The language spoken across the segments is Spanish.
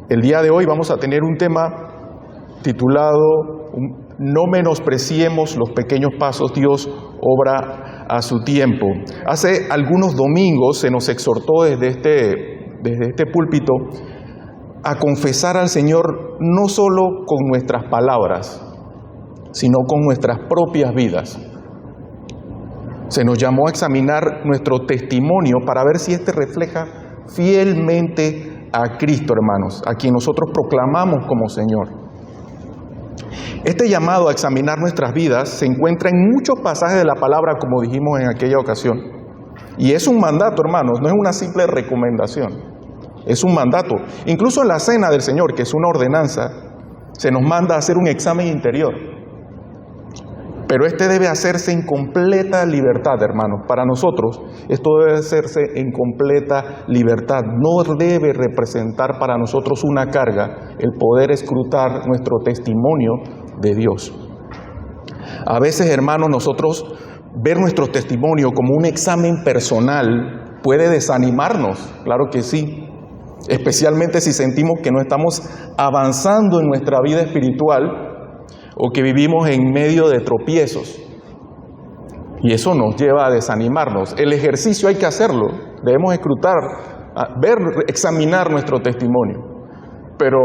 El día de hoy vamos a tener un tema titulado No menospreciemos los pequeños pasos, Dios obra a su tiempo. Hace algunos domingos se nos exhortó desde este púlpito a confesar al Señor no solo con nuestras palabras, sino con nuestras propias vidas. Se nos llamó a examinar nuestro testimonio para ver si este refleja fielmente a Cristo, hermanos, a quien nosotros proclamamos como Señor. Este llamado a examinar nuestras vidas se encuentra en muchos pasajes de la palabra, como dijimos en aquella ocasión. Y es un mandato, hermanos, no es una simple recomendación, es un mandato. Incluso en la cena del Señor, que es una ordenanza, se nos manda a hacer un examen interior. Pero este debe hacerse en completa libertad, hermanos. Para nosotros, esto debe hacerse en completa libertad. No debe representar para nosotros una carga el poder escrutar nuestro testimonio de Dios. A veces, hermanos, nosotros ver nuestro testimonio como un examen personal puede desanimarnos, claro que sí. Especialmente si sentimos que no estamos avanzando en nuestra vida espiritual, o que vivimos en medio de tropiezos. Y eso nos lleva a desanimarnos. El ejercicio hay que hacerlo. Debemos escrutar, examinar nuestro testimonio. Pero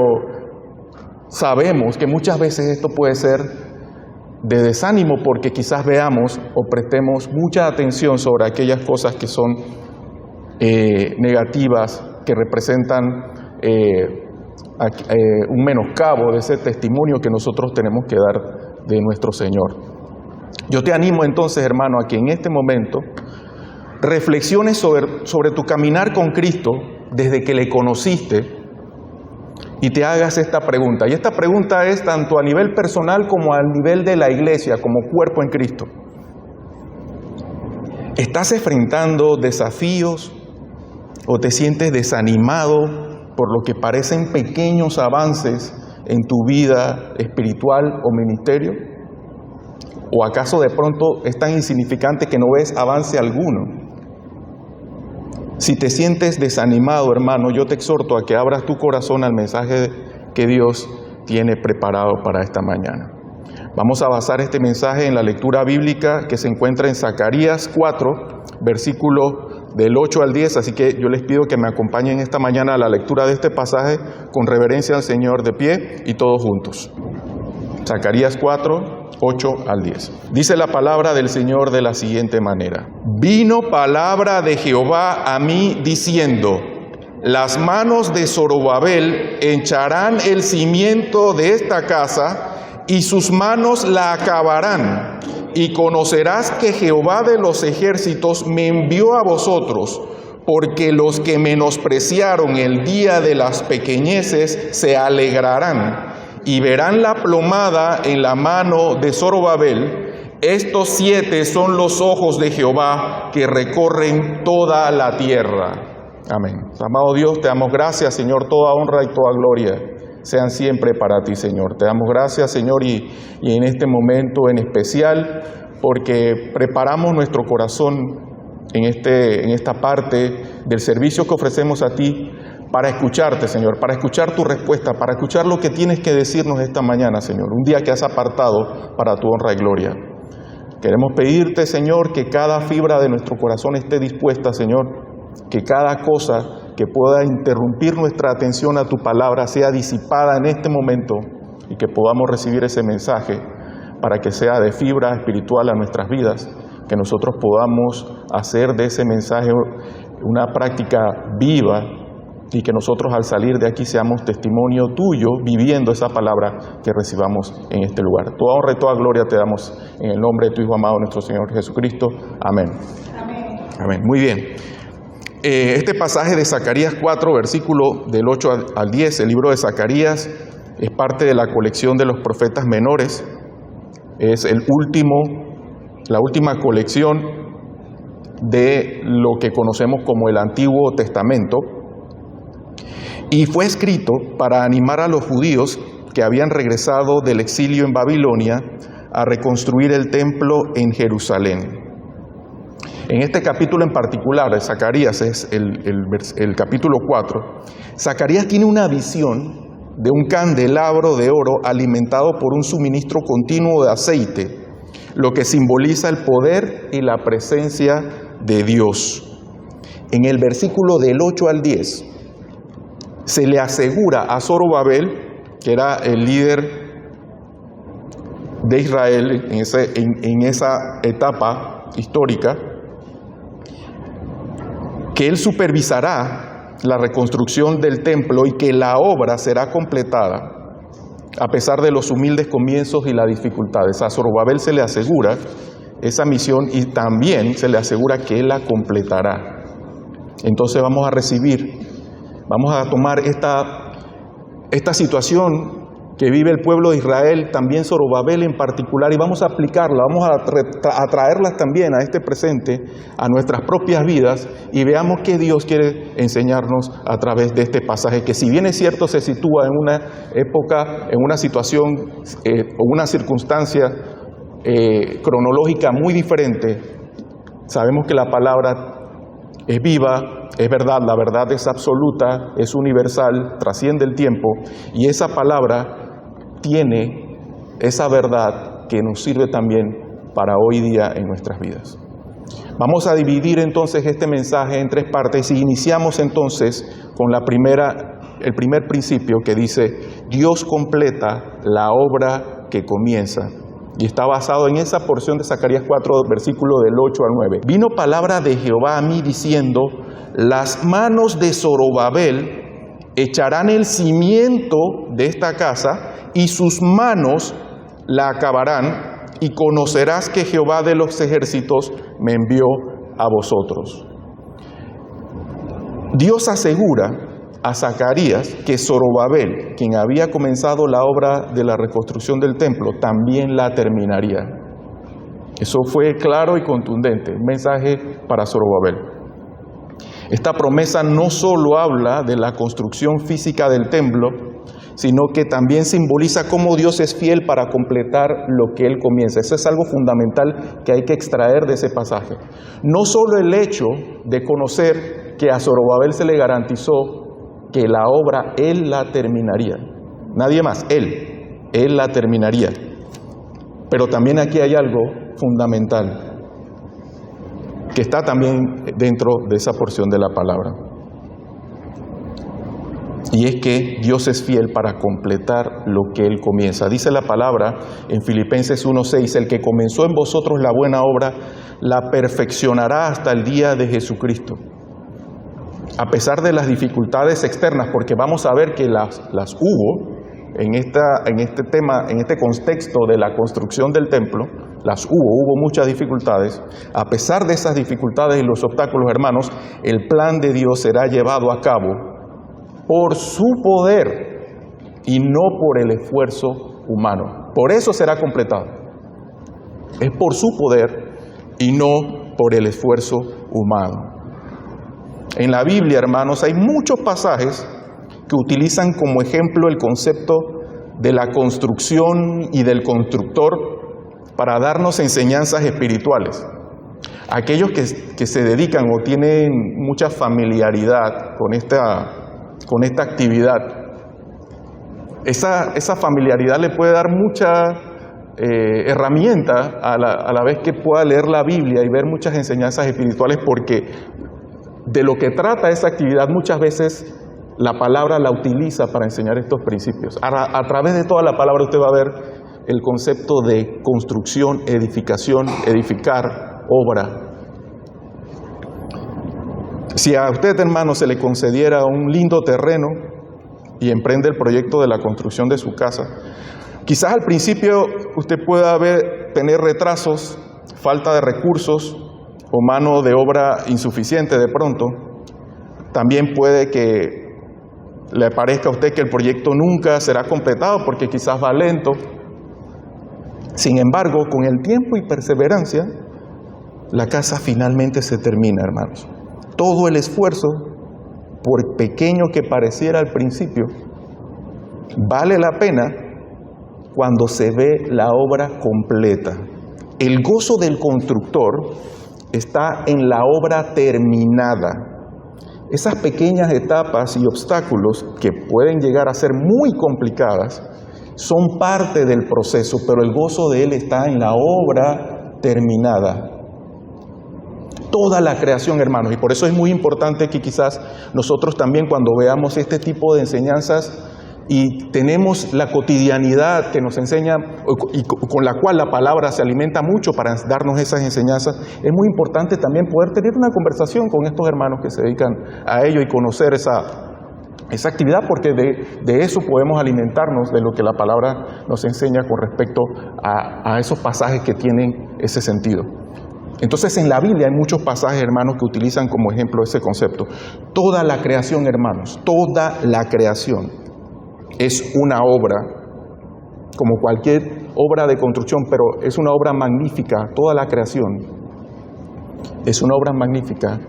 sabemos que muchas veces esto puede ser de desánimo porque quizás veamos o prestemos mucha atención sobre aquellas cosas que son negativas, que representan un menoscabo de ese testimonio que nosotros tenemos que dar de nuestro Señor. Yo te animo entonces, hermano, a que en este momento reflexiones sobre tu caminar con Cristo desde que le conociste y te hagas esta pregunta. Y esta pregunta es tanto a nivel personal como a nivel de la iglesia, como cuerpo en Cristo. ¿Estás enfrentando desafíos o te sientes desanimado por lo que parecen pequeños avances en tu vida espiritual o ministerio? ¿O acaso de pronto es tan insignificante que no ves avance alguno? Si te sientes desanimado, hermano, yo te exhorto a que abras tu corazón al mensaje que Dios tiene preparado para esta mañana. Vamos a basar este mensaje en la lectura bíblica que se encuentra en Zacarías 4, versículo del 8 al 10, así que yo les pido que me acompañen esta mañana a la lectura de este pasaje con reverencia al Señor de pie y todos juntos. Zacarías 4, 8 al 10. Dice la palabra del Señor de la siguiente manera. Vino palabra de Jehová a mí diciendo, las manos de Zorobabel hincharán el cimiento de esta casa y sus manos la acabarán. Y conocerás que Jehová de los ejércitos me envió a vosotros, porque los que menospreciaron el día de las pequeñeces se alegrarán, y verán la plomada en la mano de Zorobabel. Estos 7 son los ojos de Jehová que recorren toda la tierra. Amén. Amado Dios, te damos gracias, Señor, toda honra y toda gloria sean siempre para ti, Señor. Te damos gracias, Señor, y en este momento en especial, porque preparamos nuestro corazón en esta parte del servicio que ofrecemos a ti para escucharte, Señor, para escuchar tu respuesta, para escuchar lo que tienes que decirnos esta mañana, Señor, un día que has apartado para tu honra y gloria. Queremos pedirte, Señor, que cada fibra de nuestro corazón esté dispuesta, Señor, que cada cosa que pueda interrumpir nuestra atención a tu palabra sea disipada en este momento y que podamos recibir ese mensaje para que sea de fibra espiritual a nuestras vidas, que nosotros podamos hacer de ese mensaje una práctica viva y que nosotros al salir de aquí seamos testimonio tuyo viviendo esa palabra que recibamos en este lugar. Toda honra y toda gloria te damos en el nombre de tu Hijo amado, nuestro Señor Jesucristo. Amén. Amén. Amén. Muy bien. Este pasaje de Zacarías 4, versículo del 8 al 10, el libro de Zacarías, es parte de la colección de los profetas menores. Es la última colección de lo que conocemos como el Antiguo Testamento. Y fue escrito para animar a los judíos que habían regresado del exilio en Babilonia a reconstruir el templo en Jerusalén. En este capítulo en particular de Zacarías, es el capítulo 4, Zacarías tiene una visión de un candelabro de oro alimentado por un suministro continuo de aceite, lo que simboliza el poder y la presencia de Dios. En el versículo del 8 al 10, se le asegura a Zorobabel, que era el líder de Israel en esa etapa histórica, que él supervisará la reconstrucción del templo y que la obra será completada a pesar de los humildes comienzos y las dificultades. A Zorobabel se le asegura esa misión y también se le asegura que él la completará. Entonces vamos a tomar esta situación que vive el pueblo de Israel, también Zorobabel en particular, y vamos a aplicarla, vamos a traerlas también a este presente, a nuestras propias vidas, y veamos qué Dios quiere enseñarnos a través de este pasaje, que si bien es cierto se sitúa en una época, en una situación o una circunstancia cronológica muy diferente, sabemos que la palabra es viva, es verdad, la verdad es absoluta, es universal, trasciende el tiempo, y esa palabra tiene esa verdad que nos sirve también para hoy día en nuestras vidas. Vamos a dividir entonces este mensaje en tres partes y iniciamos entonces con el primer principio que dice: Dios completa la obra que comienza. Y está basado en esa porción de Zacarías 4, versículo del 8 al 9. Vino palabra de Jehová a mí diciendo: las manos de Zorobabel echarán el cimiento de esta casa y sus manos la acabarán, y conocerás que Jehová de los ejércitos me envió a vosotros. Dios asegura a Zacarías que Zorobabel, quien había comenzado la obra de la reconstrucción del templo, también la terminaría. Eso fue claro y contundente, un mensaje para Zorobabel. Esta promesa no solo habla de la construcción física del templo, sino que también simboliza cómo Dios es fiel para completar lo que Él comienza. Eso es algo fundamental que hay que extraer de ese pasaje. No solo el hecho de conocer que a Zorobabel se le garantizó que la obra Él la terminaría. Nadie más, Él la terminaría. Pero también aquí hay algo fundamental que está también dentro de esa porción de la palabra. Y es que Dios es fiel para completar lo que Él comienza. Dice la palabra en Filipenses 1:6, el que comenzó en vosotros la buena obra, la perfeccionará hasta el día de Jesucristo. A pesar de las dificultades externas, porque vamos a ver que las hubo en este tema, en este contexto de la construcción del templo, hubo muchas dificultades. A pesar de esas dificultades y los obstáculos, hermanos, el plan de Dios será llevado a cabo por su poder y no por el esfuerzo humano. Por eso será completado. Es por su poder y no por el esfuerzo humano. En la Biblia, hermanos, hay muchos pasajes que utilizan como ejemplo el concepto de la construcción y del constructor para darnos enseñanzas espirituales. Aquellos que se dedican o tienen mucha familiaridad con esta actividad, esa familiaridad le puede dar mucha herramienta a la vez que pueda leer la Biblia y ver muchas enseñanzas espirituales, porque de lo que trata esa actividad muchas veces la palabra la utiliza para enseñar estos principios. A través de toda la palabra usted va a ver el concepto de construcción, edificación, edificar, obra. Si a usted, hermano, se le concediera un lindo terreno y emprende el proyecto de la construcción de su casa, quizás al principio usted pueda tener retrasos, falta de recursos o mano de obra insuficiente de pronto. También puede que le parezca a usted que el proyecto nunca será completado porque quizás va lento. Sin embargo, con el tiempo y perseverancia, la casa finalmente se termina, hermanos. Todo el esfuerzo, por pequeño que pareciera al principio, vale la pena cuando se ve la obra completa. El gozo del constructor está en la obra terminada. Esas pequeñas etapas y obstáculos que pueden llegar a ser muy complicadas son parte del proceso, pero el gozo de Él está en la obra terminada. Toda la creación, hermanos, y por eso es muy importante que quizás nosotros también cuando veamos este tipo de enseñanzas y tenemos la cotidianidad que nos enseña y con la cual la palabra se alimenta mucho para darnos esas enseñanzas, es muy importante también poder tener una conversación con estos hermanos que se dedican a ello y conocer esa actividad, porque de eso podemos alimentarnos de lo que la palabra nos enseña con respecto a esos pasajes que tienen ese sentido. Entonces en la Biblia hay muchos pasajes, hermanos, que utilizan como ejemplo ese concepto. Toda la creación, hermanos, toda la creación es una obra, como cualquier obra de construcción, pero es una obra magnífica. Toda la creación es una obra magnífica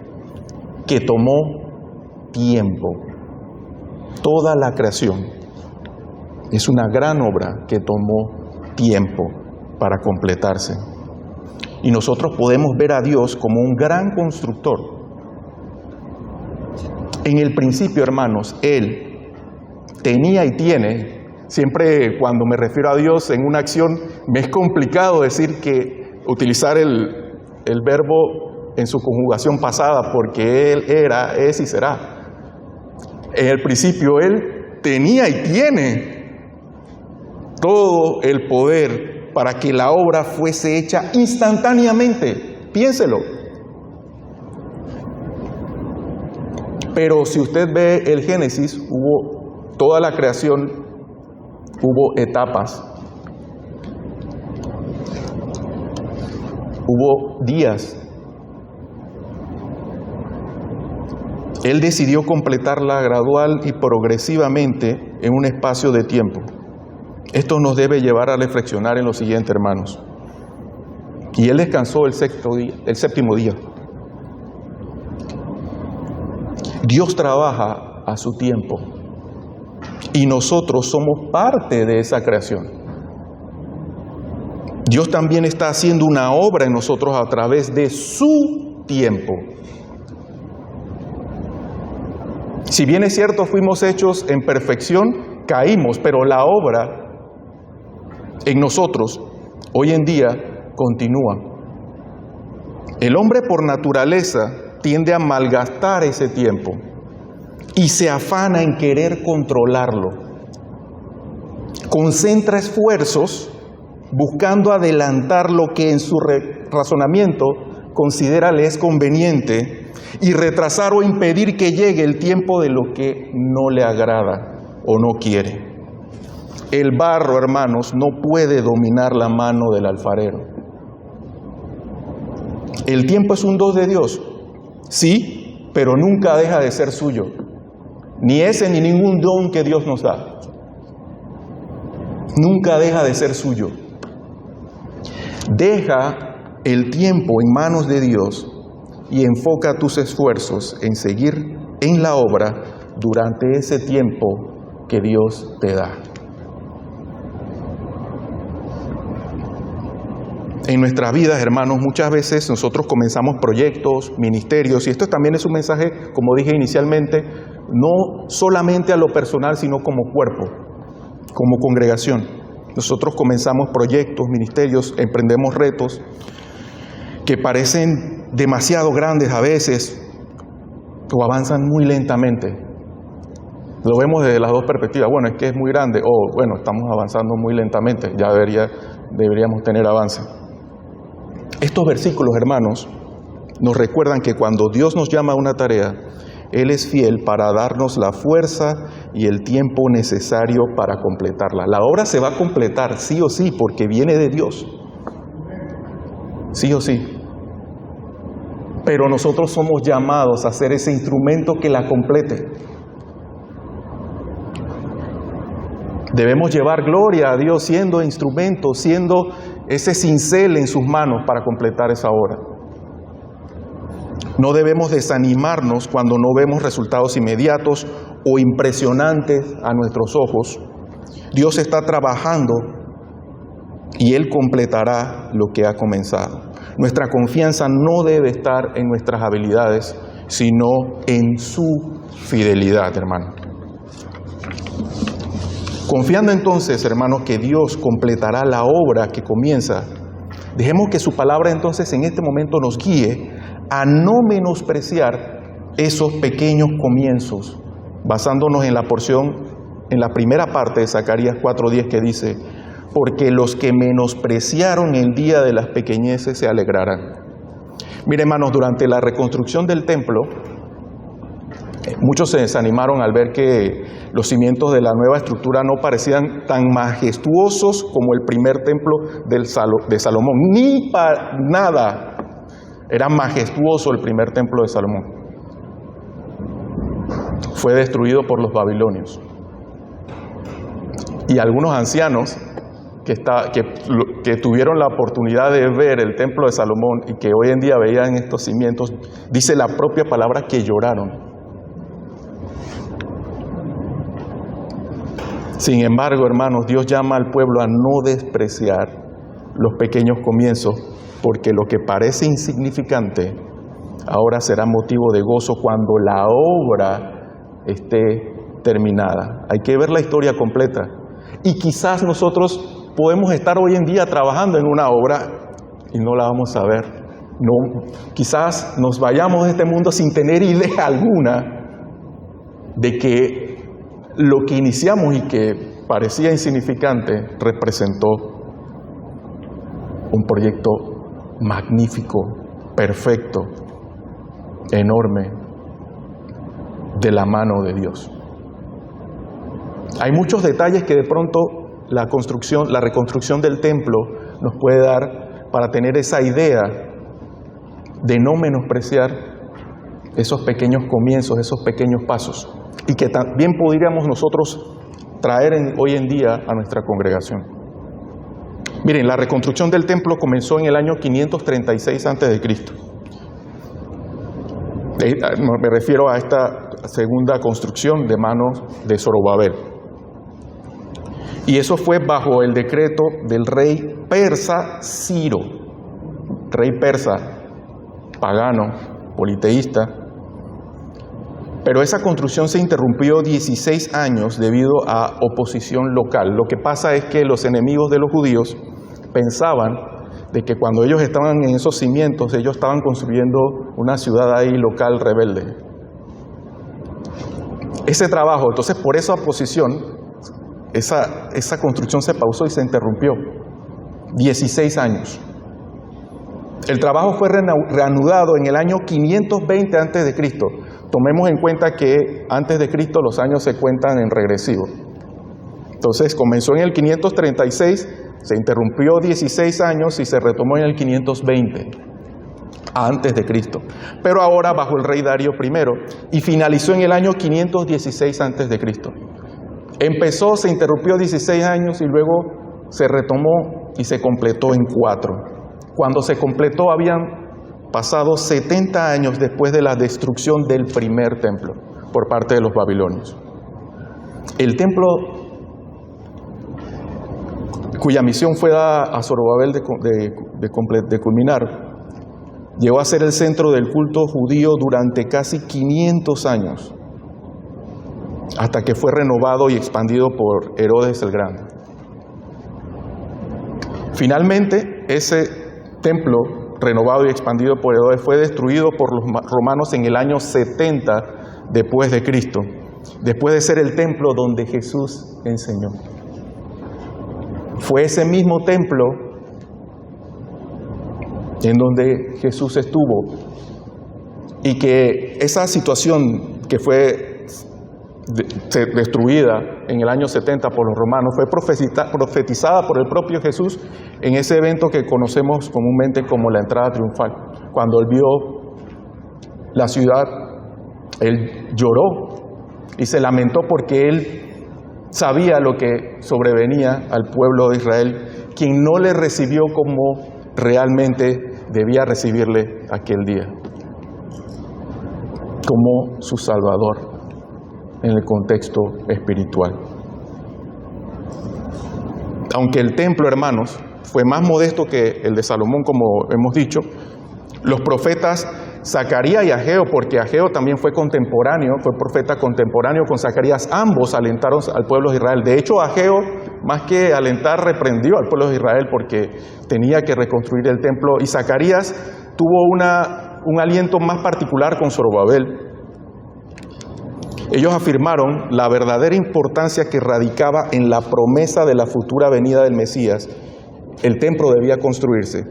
que tomó tiempo. Toda la creación es una gran obra que tomó tiempo para completarse. Y nosotros podemos ver a Dios como un gran constructor. En el principio, hermanos, Él tenía y tiene, siempre cuando me refiero a Dios en una acción, me es complicado utilizar el verbo en su conjugación pasada, porque Él era, es y será. En el principio Él tenía y tiene todo el poder para que la obra fuese hecha instantáneamente. Piénselo. Pero si usted ve el Génesis, toda la creación, hubo etapas. Hubo días. Él decidió completarla gradual y progresivamente en un espacio de tiempo. Esto nos debe llevar a reflexionar en lo siguiente, hermanos. Y Él descansó el séptimo día. Dios trabaja a su tiempo y nosotros somos parte de esa creación. Dios también está haciendo una obra en nosotros a través de su tiempo. Si bien es cierto, fuimos hechos en perfección, caímos, pero la obra en nosotros, hoy en día, continúa. El hombre por naturaleza tiende a malgastar ese tiempo y se afana en querer controlarlo. Concentra esfuerzos buscando adelantar lo que en su razonamiento considera le es conveniente y retrasar o impedir que llegue el tiempo de lo que no le agrada o no quiere. El barro, hermanos, no puede dominar la mano del alfarero. El tiempo es un don de Dios, sí, pero nunca deja de ser suyo. Ni ese ni ningún don que Dios nos da. Nunca deja de ser suyo. Deja el tiempo en manos de Dios y enfoca tus esfuerzos en seguir en la obra durante ese tiempo que Dios te da. En nuestras vidas, hermanos, muchas veces nosotros comenzamos proyectos, ministerios, y esto también es un mensaje, como dije inicialmente, no solamente a lo personal, sino como cuerpo, como congregación. Nosotros comenzamos proyectos, ministerios, emprendemos retos que parecen demasiado grandes a veces o avanzan muy lentamente. Lo vemos desde las dos perspectivas. Bueno, es que es muy grande, o bueno, estamos avanzando muy lentamente, ya deberíamos tener avance. Estos versículos, hermanos, nos recuerdan que cuando Dios nos llama a una tarea, Él es fiel para darnos la fuerza y el tiempo necesario para completarla. La obra se va a completar sí o sí porque viene de Dios. Sí o sí. Pero nosotros somos llamados a ser ese instrumento que la complete. Debemos llevar gloria a Dios siendo instrumentos, siendo ese cincel en sus manos para completar esa obra. No debemos desanimarnos cuando no vemos resultados inmediatos o impresionantes a nuestros ojos. Dios está trabajando y Él completará lo que ha comenzado. Nuestra confianza no debe estar en nuestras habilidades, sino en su fidelidad, hermano. Confiando entonces, hermanos, que Dios completará la obra que comienza, dejemos que su palabra entonces en este momento nos guíe a no menospreciar esos pequeños comienzos, basándonos en la porción, en la primera parte de Zacarías 4:10 que dice: porque los que menospreciaron el día de las pequeñeces se alegrarán. Mire, hermanos, durante la reconstrucción del templo, muchos se desanimaron al ver que los cimientos de la nueva estructura no parecían tan majestuosos como el primer templo de Salomón. Ni para nada era majestuoso el primer templo de Salomón. Fue destruido por los babilonios. Y algunos ancianos que tuvieron la oportunidad de ver el templo de Salomón y que hoy en día veían estos cimientos, dice la propia palabra que lloraron. Sin embargo, hermanos, Dios llama al pueblo a no despreciar los pequeños comienzos, porque lo que parece insignificante ahora será motivo de gozo cuando la obra esté terminada. Hay que ver la historia completa. Y quizás nosotros podemos estar hoy en día trabajando en una obra y no la vamos a ver. No, quizás nos vayamos de este mundo sin tener idea alguna de que lo que iniciamos y que parecía insignificante representó un proyecto magnífico, perfecto, enorme, de la mano de Dios. Hay muchos detalles que de pronto la reconstrucción del templo nos puede dar para tener esa idea de no menospreciar esos pequeños comienzos, esos pequeños pasos, y que también podríamos nosotros traer hoy en día a nuestra congregación. Miren, la reconstrucción del templo comenzó en el año 536 a.C. Me refiero a esta segunda construcción de manos de Zorobabel. Y eso fue bajo el decreto del rey persa Ciro, rey persa, pagano, politeísta. Pero esa construcción se interrumpió 16 años debido a oposición local. Lo que pasa es que los enemigos de los judíos pensaban de que cuando ellos estaban en esos cimientos, ellos estaban construyendo una ciudad ahí local rebelde. Ese trabajo, entonces por esa oposición, esa construcción se pausó y se interrumpió. 16 años. El trabajo fue reanudado en el año 520 a.C. Tomemos en cuenta que antes de Cristo los años se cuentan en regresivo. Entonces comenzó en el 536, se interrumpió 16 años y se retomó en el 520 antes de Cristo. Pero ahora bajo el rey Darío I y finalizó en el año 516 antes de Cristo. Empezó, se interrumpió 16 años y luego se retomó y se completó en 4. Cuando se completó habían pasado 70 años después de la destrucción del primer templo por parte de los babilonios. El templo cuya misión fue dada a Zorobabel de culminar, llegó a ser el centro del culto judío durante casi 500 años, hasta que fue renovado y expandido por Herodes el Grande. Finalmente, ese templo renovado y expandido por Herodes fue destruido por los romanos en el año 70 después de Cristo, después de ser el templo donde Jesús enseñó. Fue ese mismo templo en donde Jesús estuvo, y que esa situación que fue destruida en el año 70 por los romanos fue profetizada por el propio Jesús en ese evento que conocemos comúnmente como la entrada triunfal. Cuando él vio la ciudad, él lloró y se lamentó porque él sabía lo que sobrevenía al pueblo de Israel, quien no le recibió como realmente debía recibirle aquel día, como su Salvador en el contexto espiritual. Aunque el templo, hermanos, fue más modesto que el de Salomón, como hemos dicho. Los profetas Zacarías y Ageo, porque Ageo también fue contemporáneo, fue profeta contemporáneo con Zacarías, ambos alentaron al pueblo de Israel. De hecho, Ageo, más que alentar, reprendió al pueblo de Israel porque tenía que reconstruir el templo, y Zacarías tuvo un aliento más particular con Zorobabel. Ellos afirmaron la verdadera importancia que radicaba en la promesa de la futura venida del Mesías. El templo debía construirse.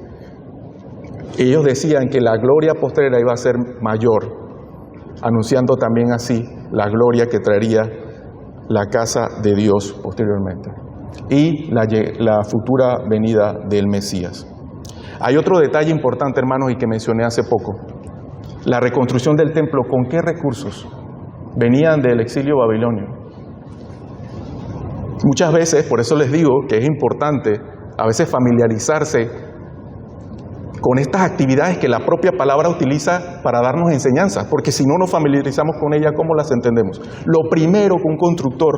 Ellos decían que la gloria postrera iba a ser mayor, anunciando también así la gloria que traería la casa de Dios posteriormente y la futura venida del Mesías. Hay otro detalle importante, hermanos, y que mencioné hace poco. La reconstrucción del templo, ¿con qué recursos? Venían del exilio babilonio. Muchas veces, por eso les digo que es importante a veces familiarizarse con estas actividades que la propia palabra utiliza para darnos enseñanzas, porque si no nos familiarizamos con ellas, ¿cómo las entendemos? Lo primero que un constructor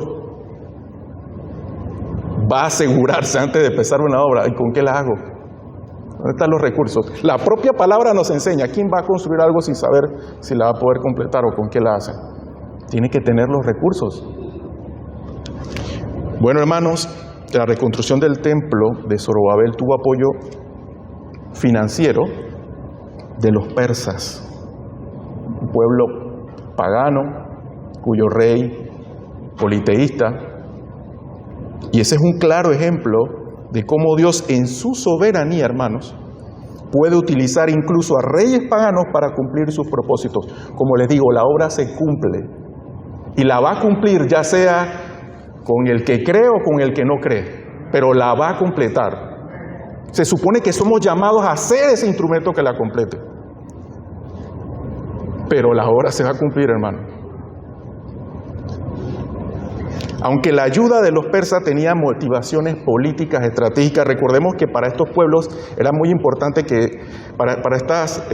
va a asegurarse antes de empezar una obra, ¿y con qué la hago? ¿Dónde están los recursos? La propia palabra nos enseña quién va a construir algo sin saber si la va a poder completar o con qué la hace. Tiene que tener los recursos. Bueno, hermanos, la reconstrucción del templo de Zorobabel tuvo apoyo financiero de los persas, un pueblo pagano cuyo rey politeísta, y ese es un claro ejemplo de cómo Dios en su soberanía, hermanos, puede utilizar incluso a reyes paganos para cumplir sus propósitos. Como les digo, la obra se cumple y la va a cumplir ya sea con el que cree o con el que no cree, pero la va a completar. Se supone que somos llamados a ser ese instrumento que la complete. Pero la obra se va a cumplir, hermano. Aunque la ayuda de los persas tenía motivaciones políticas, estratégicas, recordemos que para estos pueblos era muy importante que, para estas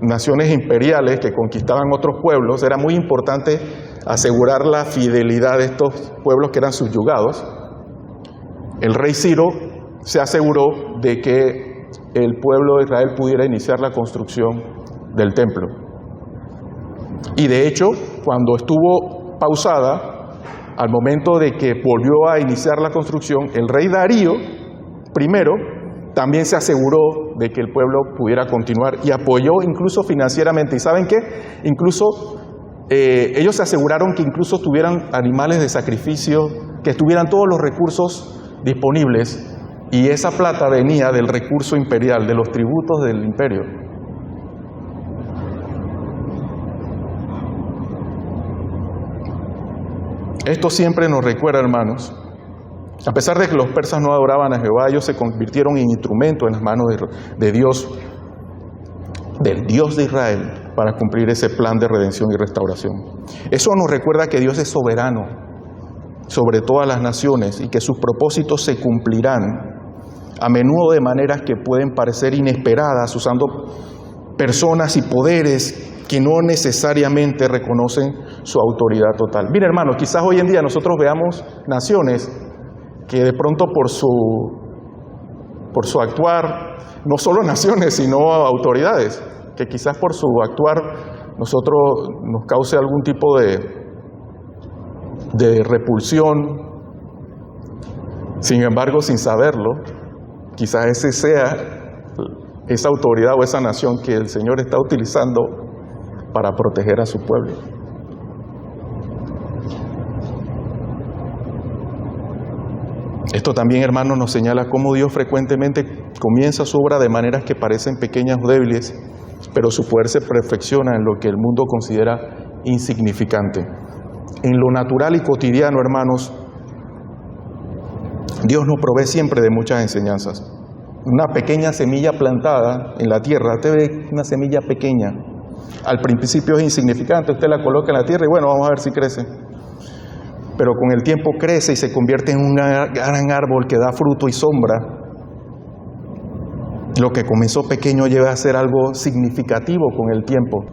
naciones imperiales que conquistaban otros pueblos, era muy importante asegurar la fidelidad de estos pueblos que eran subyugados. El rey Ciro se aseguró de que el pueblo de Israel pudiera iniciar la construcción del templo. Y de hecho, cuando estuvo pausada, al momento de que volvió a iniciar la construcción, el rey Darío primero también se aseguró de que el pueblo pudiera continuar y apoyó incluso financieramente. ¿Y saben qué? Incluso ellos se aseguraron que incluso tuvieran animales de sacrificio, que tuvieran todos los recursos disponibles. Y esa plata venía del recurso imperial, de los tributos del imperio. Esto siempre nos recuerda, hermanos, a pesar de que los persas no adoraban a Jehová, ellos se convirtieron en instrumentos en las manos de Dios, del Dios de Israel, para cumplir ese plan de redención y restauración. Eso nos recuerda que Dios es soberano sobre todas las naciones y que sus propósitos se cumplirán, a menudo de maneras que pueden parecer inesperadas, usando personas y poderes que no necesariamente reconocen su autoridad total. Mira, hermanos, quizás hoy en día nosotros veamos naciones que de pronto por su actuar, no solo naciones, sino autoridades, que quizás por su actuar nosotros nos cause algún tipo de repulsión. Sin embargo, sin saberlo, quizás ese sea esa autoridad o esa nación que el Señor está utilizando para proteger a su pueblo. Esto también, hermanos, nos señala cómo Dios frecuentemente comienza su obra de maneras que parecen pequeñas o débiles, pero su poder se perfecciona en lo que el mundo considera insignificante. En lo natural y cotidiano, hermanos, Dios nos provee siempre de muchas enseñanzas. Una pequeña semilla plantada en la tierra, usted ve una semilla pequeña, al principio es insignificante, usted la coloca en la tierra y bueno, vamos a ver si crece. Pero con el tiempo crece y se convierte en un gran árbol que da fruto y sombra. Lo que comenzó pequeño llega a ser algo significativo con el tiempo.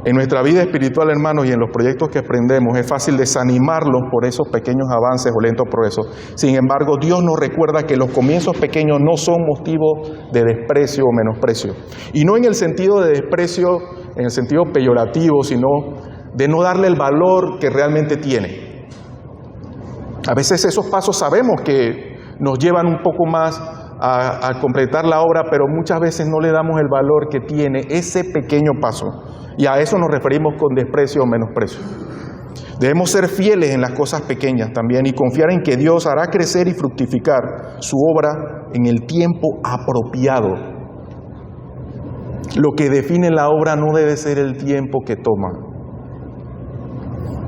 En nuestra vida espiritual, hermanos, y en los proyectos que emprendemos, es fácil desanimarlos por esos pequeños avances o lentos progresos. Sin embargo, Dios nos recuerda que los comienzos pequeños no son motivo de desprecio o menosprecio. Y no en el sentido de desprecio, en el sentido peyorativo, sino de no darle el valor que realmente tiene. A veces esos pasos sabemos que nos llevan un poco más a completar la obra, pero muchas veces no le damos el valor que tiene ese pequeño paso. Y a eso nos referimos con desprecio o menosprecio. Debemos ser fieles en las cosas pequeñas también y confiar en que Dios hará crecer y fructificar su obra en el tiempo apropiado. Lo que define la obra no debe ser el tiempo que toma.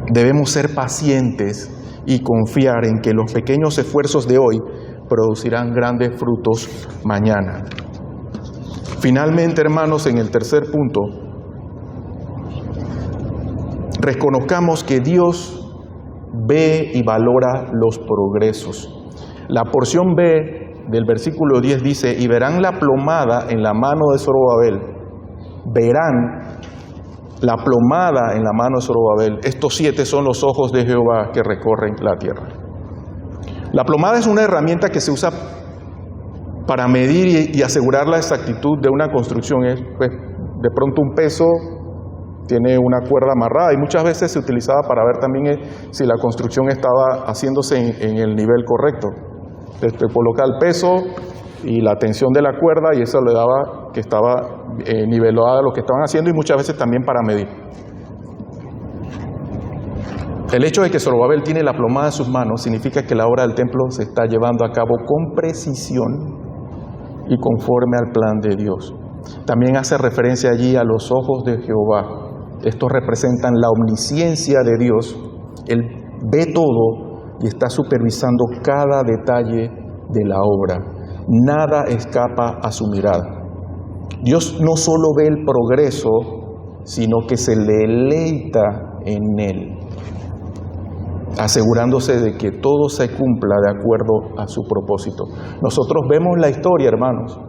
Debemos ser pacientes y confiar en que los pequeños esfuerzos de hoy producirán grandes frutos mañana. Finalmente, hermanos, en el tercer punto, reconozcamos que Dios ve y valora los progresos. La porción B del versículo 10 dice: y verán la plomada en la mano de Zorobabel. Verán la plomada en la mano de Zorobabel. Estos 7 son los ojos de Jehová que recorren la tierra. La plomada es una herramienta que se usa para medir y asegurar la exactitud de una construcción. Es, pues, de pronto un peso tiene una cuerda amarrada y muchas veces se utilizaba para ver también si la construcción estaba haciéndose en el nivel correcto. Se coloca el peso y la tensión de la cuerda y eso le daba que estaba nivelada lo que estaban haciendo, y muchas veces también para medir. El hecho de que Zorobabel tiene la plomada en sus manos significa que la obra del templo se está llevando a cabo con precisión y conforme al plan de Dios. También hace referencia allí a los ojos de Jehová. Estos representan la omnisciencia de Dios. Él ve todo y está supervisando cada detalle de la obra. Nada escapa a su mirada. Dios no solo ve el progreso, sino que se deleita en él, asegurándose de que todo se cumpla de acuerdo a su propósito. Nosotros vemos la historia, hermanos,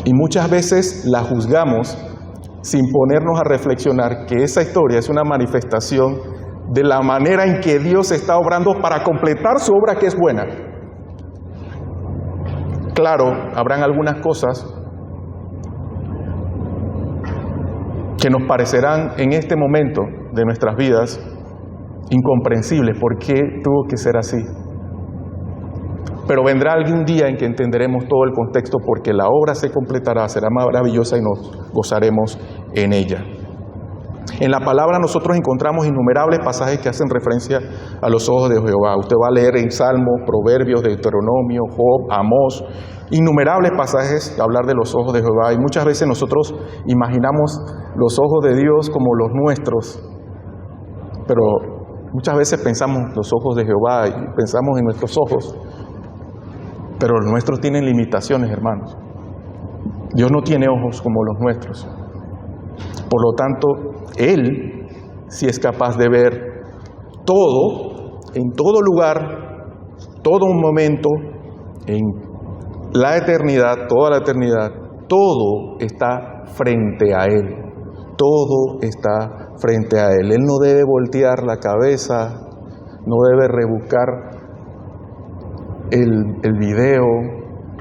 y muchas veces la juzgamos sin ponernos a reflexionar que esa historia es una manifestación de la manera en que Dios está obrando para completar su obra, que es buena. Claro, habrán algunas cosas que nos parecerán en este momento de nuestras vidas incomprensibles. ¿Por qué tuvo que ser así? Pero vendrá algún día en que entenderemos todo el contexto, porque la obra se completará, será maravillosa y nos gozaremos en ella. En la palabra nosotros encontramos innumerables pasajes que hacen referencia a los ojos de Jehová. Usted va a leer en Salmos, Proverbios, Deuteronomio, Job, Amós, innumerables pasajes que hablar de los ojos de Jehová. Y muchas veces nosotros imaginamos los ojos de Dios como los nuestros, pero muchas veces pensamos los ojos de Jehová y pensamos en nuestros ojos, pero los nuestros tienen limitaciones, hermanos. Dios no tiene ojos como los nuestros. Por lo tanto, Él sí es capaz de ver todo, en todo lugar, todo un momento, en la eternidad, toda la eternidad, todo está frente a Él. Todo está frente a Él. Él no debe voltear la cabeza, no debe rebuscar el video,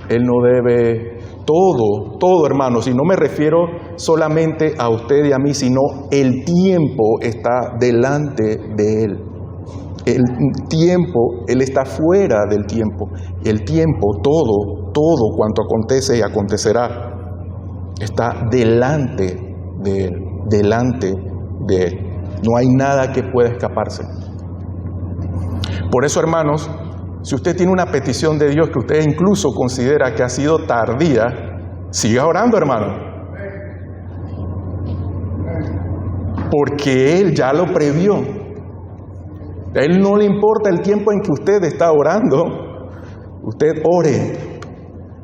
Él no debe... Todo, hermanos, y no me refiero solamente a usted y a mí, sino el tiempo está delante de Él. El tiempo, Él está fuera del tiempo. El tiempo, todo cuanto acontece y acontecerá, está delante de Él, delante de Él. No hay nada que pueda escaparse. Por eso, hermanos, si usted tiene una petición de Dios que usted incluso considera que ha sido tardía, siga orando, hermano. Porque Él ya lo previó. A Él no le importa el tiempo en que usted está orando. Usted ore.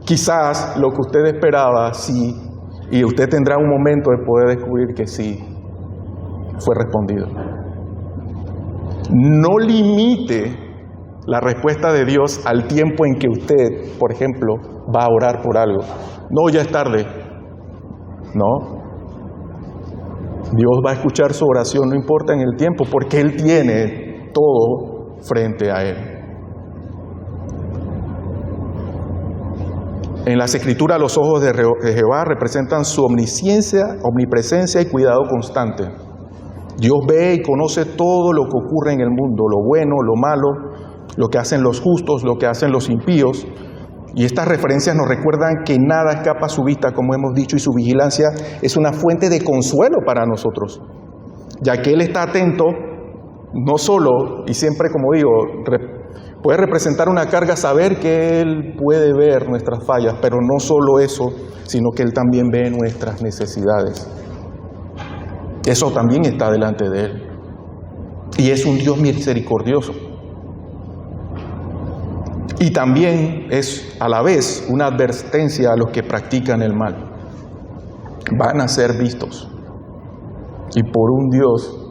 Quizás lo que usted esperaba, sí, y usted tendrá un momento de poder descubrir que sí, fue respondido. No limite la respuesta de Dios al tiempo en que usted, por ejemplo, va a orar por algo. No, ya es tarde. No. Dios va a escuchar su oración, no importa en el tiempo, porque Él tiene todo frente a Él. En las Escrituras, los ojos de Jehová representan su omnisciencia, omnipresencia y cuidado constante. Dios ve y conoce todo lo que ocurre en el mundo, lo bueno, lo malo, lo que hacen los justos, lo que hacen los impíos. Y estas referencias nos recuerdan que nada escapa a su vista, como hemos dicho, y su vigilancia es una fuente de consuelo para nosotros, ya que Él está atento, no solo, y siempre, como digo, puede representar una carga saber que Él puede ver nuestras fallas, pero no solo eso, sino que Él también ve nuestras necesidades. Eso también está delante de Él. Y es un Dios misericordioso. Y también es a la vez una advertencia a los que practican el mal. Van a ser vistos. Y por un Dios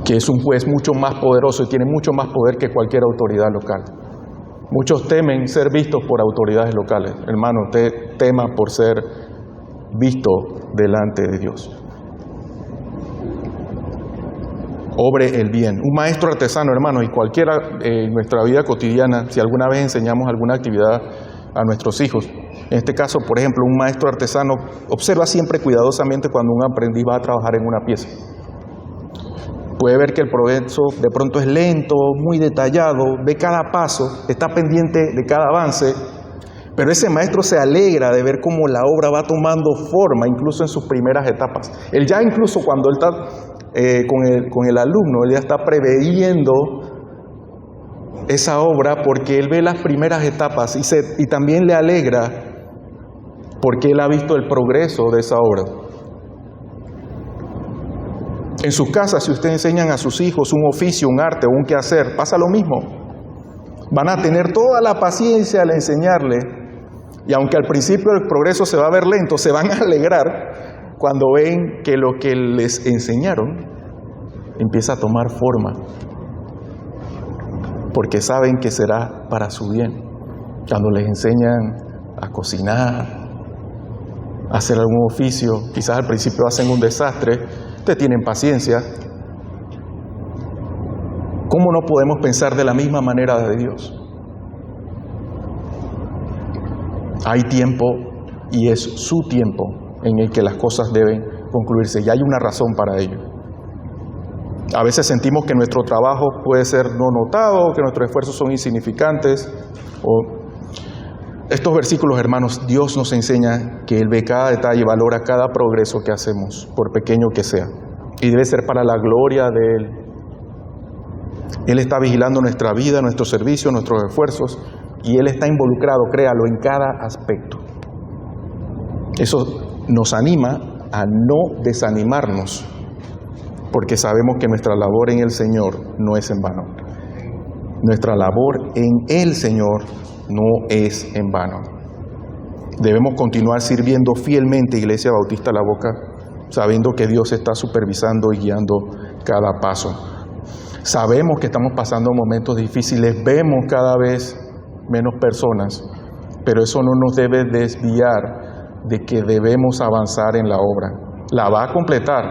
que es un juez mucho más poderoso y tiene mucho más poder que cualquier autoridad local. Muchos temen ser vistos por autoridades locales. Hermano, usted tema por ser visto delante de Dios. Obre el bien. Un maestro artesano, hermano, y cualquiera en nuestra vida cotidiana, si alguna vez enseñamos alguna actividad a nuestros hijos, en este caso, por ejemplo, un maestro artesano observa siempre cuidadosamente cuando un aprendiz va a trabajar en una pieza. Puede ver que el progreso de pronto es lento, muy detallado, ve cada paso, está pendiente de cada avance, pero ese maestro se alegra de ver cómo la obra va tomando forma, incluso en sus primeras etapas. Él ya incluso cuando él está con el alumno, él ya está preveyendo esa obra porque él ve las primeras etapas y también le alegra porque él ha visto el progreso de esa obra. En sus casas, si ustedes enseñan a sus hijos un oficio, un arte o un quehacer, pasa lo mismo. Van a tener toda la paciencia al enseñarle, y aunque al principio el progreso se va a ver lento, se van a alegrar cuando ven que lo que les enseñaron empieza a tomar forma, porque saben que será para su bien. Cuando les enseñan a cocinar, a hacer algún oficio, quizás al principio hacen un desastre, ustedes tienen paciencia. ¿Cómo no podemos pensar de la misma manera de Dios? Hay tiempo y es su tiempo en el que las cosas deben concluirse y hay una razón para ello. A veces sentimos que nuestro trabajo puede ser no notado, que nuestros esfuerzos son insignificantes. Estos versículos, hermanos, Dios nos enseña que Él ve cada detalle y valora cada progreso que hacemos, por pequeño que sea. Y debe ser para la gloria de Él. Él está vigilando nuestra vida, nuestro servicio, nuestros esfuerzos, y Él está involucrado, créalo, en cada aspecto. Eso nos anima a no desanimarnos, porque sabemos que nuestra labor en el Señor no es en vano. Nuestra labor en el Señor no es en vano. Debemos continuar sirviendo fielmente, Iglesia Bautista La Boca, sabiendo que Dios está supervisando y guiando cada paso. Sabemos que estamos pasando momentos difíciles, vemos cada vez menos personas, pero eso no nos debe desviar de que debemos avanzar en la obra. La va a completar,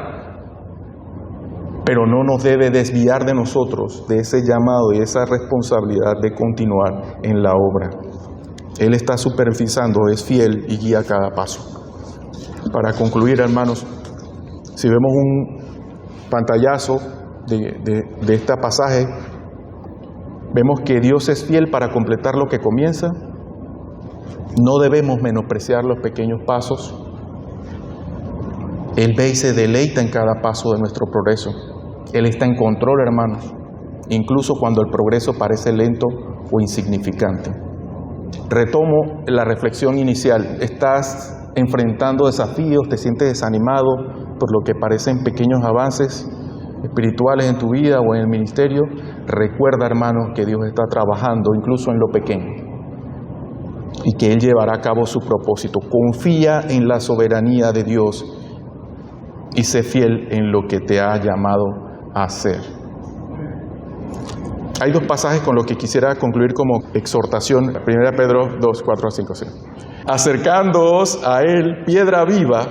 pero no nos debe desviar de nosotros, de ese llamado y esa responsabilidad de continuar en la obra. Él está supervisando, es fiel y guía cada paso. Para concluir, hermanos, si vemos un pantallazo de este pasaje, vemos que Dios es fiel para completar lo que comienza. No debemos menospreciar los pequeños pasos. Él ve y se deleita en cada paso de nuestro progreso. Él está en control, hermanos, incluso cuando el progreso parece lento o insignificante. Retomo la reflexión inicial. Estás enfrentando desafíos, te sientes desanimado por lo que parecen pequeños avances espirituales en tu vida o en el ministerio. Recuerda, hermanos, que Dios está trabajando incluso en lo pequeño y que Él llevará a cabo su propósito. Confía en la soberanía de Dios y sé fiel en lo que te ha llamado a hacer. Hay dos pasajes con los que quisiera concluir como exhortación. 1 Pedro 2, 4 a 5. Sí. Acercándoos a Él, piedra viva,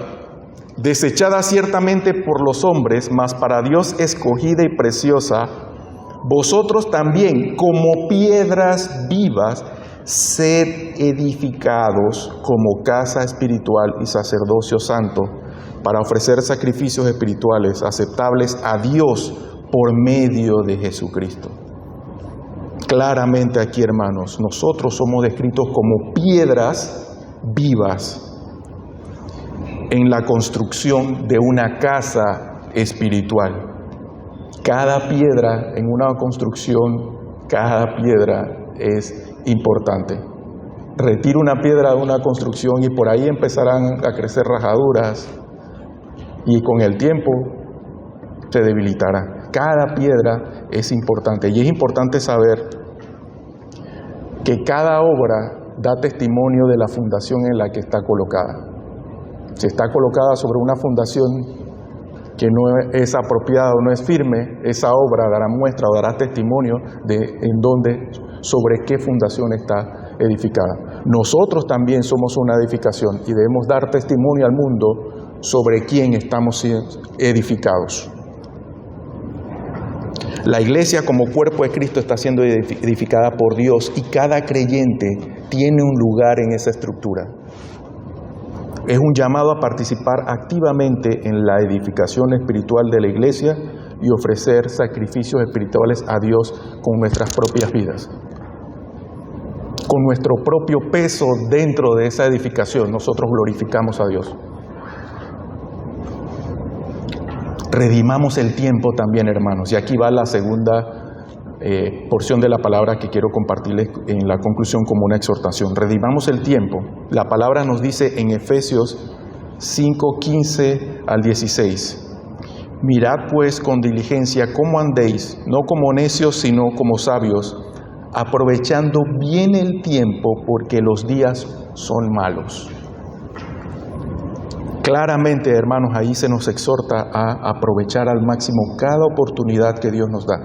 desechada ciertamente por los hombres, mas para Dios escogida y preciosa, vosotros también, como piedras vivas, sed edificados como casa espiritual y sacerdocio santo, para ofrecer sacrificios espirituales aceptables a Dios por medio de Jesucristo. Claramente aquí, hermanos, nosotros somos descritos como piedras vivas en la construcción de una casa espiritual. Cada piedra en una construcción, cada piedra es importante. Retira una piedra de una construcción y por ahí empezarán a crecer rajaduras y con el tiempo se debilitará. Cada piedra es importante y es importante saber que cada obra da testimonio de la fundación en la que está colocada. Si está colocada sobre una fundación que no es apropiada o no es firme, esa obra dará muestra o dará testimonio de en dónde, sobre qué fundación está edificada. Nosotros también somos una edificación y debemos dar testimonio al mundo sobre quién estamos edificados. La iglesia como cuerpo de Cristo está siendo edificada por Dios y cada creyente tiene un lugar en esa estructura. Es un llamado a participar activamente en la edificación espiritual de la iglesia y ofrecer sacrificios espirituales a Dios con nuestras propias vidas. Con nuestro propio peso dentro de esa edificación, nosotros glorificamos a Dios. Redimamos el tiempo también, hermanos. Y aquí va la segunda porción de la palabra que quiero compartirles en la conclusión como una exhortación. Redimamos el tiempo. La palabra nos dice en Efesios 5:15 al 16. Mirad pues con diligencia cómo andéis, no como necios, sino como sabios, aprovechando bien el tiempo, porque los días son malos. Claramente, hermanos, ahí se nos exhorta a aprovechar al máximo cada oportunidad que Dios nos da.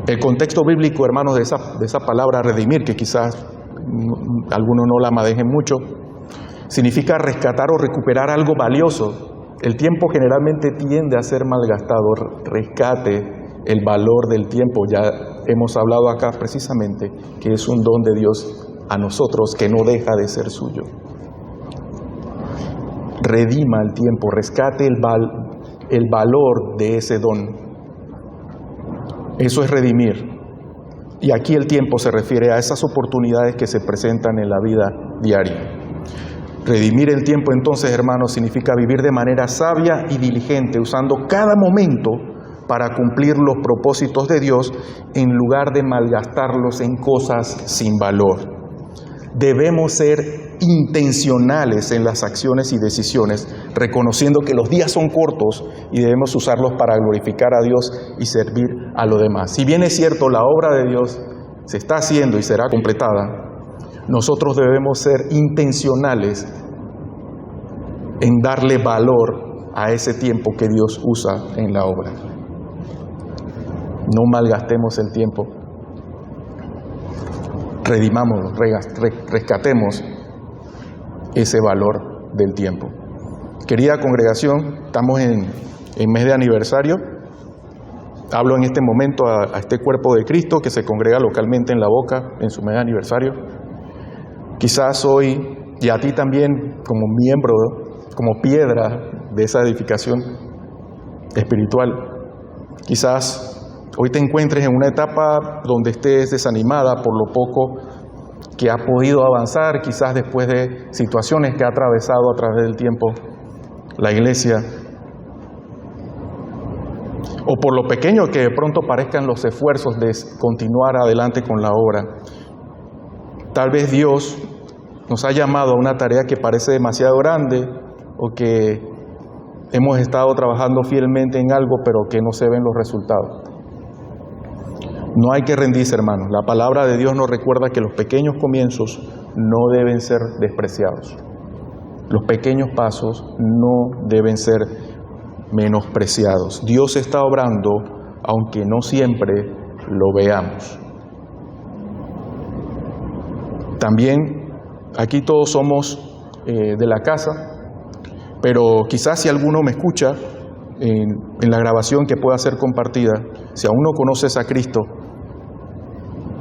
El contexto bíblico, hermanos, de esa palabra redimir, que quizás algunos no la manejen mucho, significa rescatar o recuperar algo valioso. El tiempo generalmente tiende a ser malgastado. Rescate el valor del tiempo. Ya hemos hablado acá precisamente que es un don de Dios a nosotros que no deja de ser suyo. Redima el tiempo, rescate el valor de ese don. Eso es redimir. Y aquí el tiempo se refiere a esas oportunidades que se presentan en la vida diaria. Redimir el tiempo entonces, hermanos, significa vivir de manera sabia y diligente, usando cada momento para cumplir los propósitos de Dios en lugar de malgastarlos en cosas sin valor. Debemos ser intencionales en las acciones y decisiones, reconociendo que los días son cortos y debemos usarlos para glorificar a Dios y servir a los demás. Si bien es cierto, la obra de Dios se está haciendo y será completada, nosotros debemos ser intencionales en darle valor a ese tiempo que Dios usa en la obra. No malgastemos el tiempo. Redimámoslo, rescatemos ese valor del tiempo. Querida congregación, estamos en mes de aniversario. Hablo en este momento a este cuerpo de Cristo que se congrega localmente en La Boca en su mes de aniversario. Quizás hoy, y a ti también como miembro, como piedra de esa edificación espiritual, quizás hoy te encuentres en una etapa donde estés desanimada por lo poco que ha podido avanzar, quizás después de situaciones que ha atravesado a través del tiempo la iglesia, o por lo pequeño que de pronto parezcan los esfuerzos de continuar adelante con la obra. Tal vez Dios nos ha llamado a una tarea que parece demasiado grande o que hemos estado trabajando fielmente en algo pero que no se ven los resultados. No hay que rendirse, hermanos. La palabra de Dios nos recuerda que los pequeños comienzos no deben ser despreciados. Los pequeños pasos no deben ser menospreciados. Dios está obrando, aunque no siempre lo veamos. También aquí todos somos de la casa Pero quizás si alguno me escucha en la grabación que pueda ser compartida, si aún no conoces a Cristo,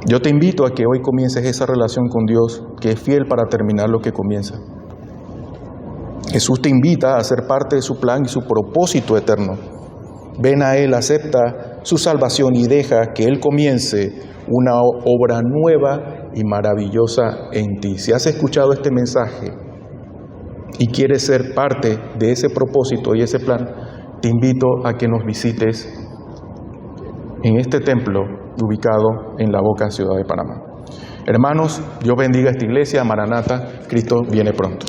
yo te invito a que hoy comiences esa relación con Dios, que es fiel para terminar lo que comienza. Jesús te invita a ser parte de su plan y su propósito eterno. Ven a Él, acepta su salvación y deja que Él comience una obra nueva y maravillosa en ti. Si has escuchado este mensaje y quieres ser parte de ese propósito y ese plan, te invito a que nos visites en este templo ubicado en La Boca, ciudad de Panamá. Hermanos, Dios bendiga esta iglesia. Maranata, Cristo viene pronto.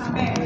Amén.